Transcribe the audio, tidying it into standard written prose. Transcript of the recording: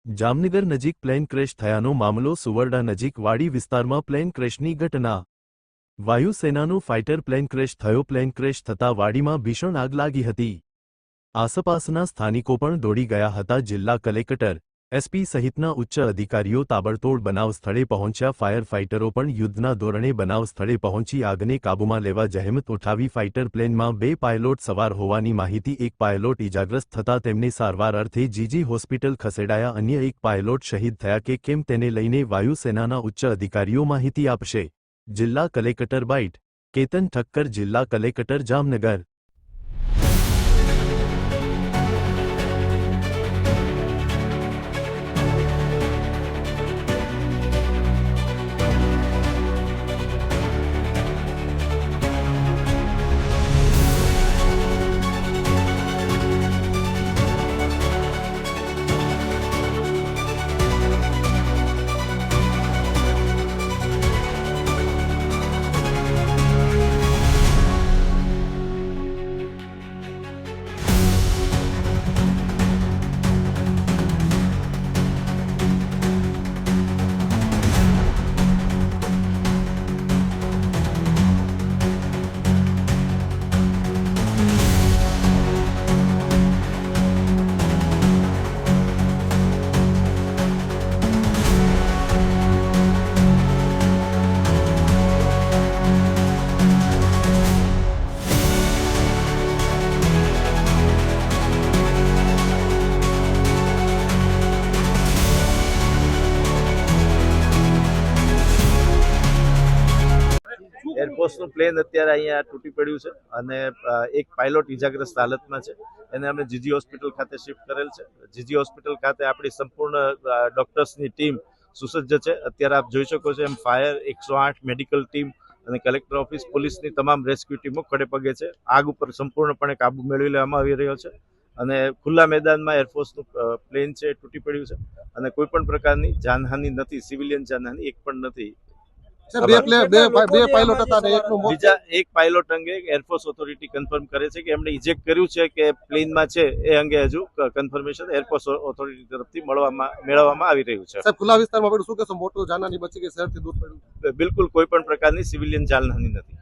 જામનગર નજીક plane crash થયાનો મામલો સુવરડા નજીક વાડી વિસ્તારમાં પ્લેન ક્રેશની ઘટના વાયુસેનાનું ફાઇટર પ્લેન ક્રેશ થયો પ્લેન ક્રેશ થતાં વાડીમાં ભીષણ આગ લાગી હતી આસપાસના સ્થાનિકો પણ દોડી ગયા હતા જિલ્લા કલેક્ટર એસપી સહિતના ઉચ્ચ અધિકારીઓ તાબડતોડ બનાવ સ્થળે પહોંચ્યા ફાયર ફાઇટરો પણ યુદ્ધના ધોરણે બનાવ સ્થળે પહોંચી આગને કાબૂમાં લેવા જહેમત ઉઠાવી ફાઇટર પ્લેનમાં 2 પાયલોટ સવાર હોવાની માહિતી એક પાયલોટ ઇજાગ્રસ્ત થતાં તેમને સારવાર અર્થે જીજી હોસ્પિટલ ખસેડાયા અન્ય એક પાયલોટ શહીદ થયા કે કેમ તેને લઈને વાયુસેનાના ઉચ્ચ અધિકારીઓ માહિતી આપશે જિલ્લા કલેક્ટર બાઇટ કેતન ઠક્કર જિલ્લા કલેક્ટર જામનગર એરફોર્સનું પ્લેન અત્યારે અહીંયા તૂટી પડ્યું છે અને એક પાયલોટ ઇજાગ્રસ્ત હાલતમાં છે એને અમે જીજી હોસ્પિટલ ખાતે શિફ્ટ કરેલ છે જીજી હોસ્પિટલ ખાતે આપણી સંપૂર્ણ ડોક્ટર્સની ટીમ સુસજ્જ છે અત્યારે આપ જોઈ શકો છો એમ ફાયર 108 મેડિકલ ટીમ અને કલેક્ટર ઓફિસ પોલીસની તમામ રેસ્ક્યુ ટીમો ખડે પગે છે આગ ઉપર સંપૂર્ણપણે કાબુ મેળવી લેવામાં આવી રહ્યો છે અને ખુલ્લા મેદાનમાં એરફોર્સનું પ્લેન છે તૂટી પડ્યું છે અને કોઈ પણ પ્રકારની જાનહાનિ નથી સિવિલિયન જાનહાનિ એક પણ નથી બે પાયલોટ હતા ને એકનું મોત બીજા એક પાયલોટ અંગે એરફોર્સ ઓથોરિટી કન્ફર્મ કરે છે કે એમણે ઇજેક્ટ કર્યું છે કે પ્લેનમાં છે એ અંગે હજુ કન્ફર્મેશન એરફોર્સ ઓથોરિટી તરફથી મેળવવામાં આવી રહ્યું છે સાહેબ ખુલ્લા વિસ્તારમાં પડ્યું શું કહેશો મોટું જાનહાની બચી ગઈ શહેરથી દૂર પડ્યું બિલકુલ કોઈ પણ પ્રકારની સિવિલિયન જાનહાનિ નથી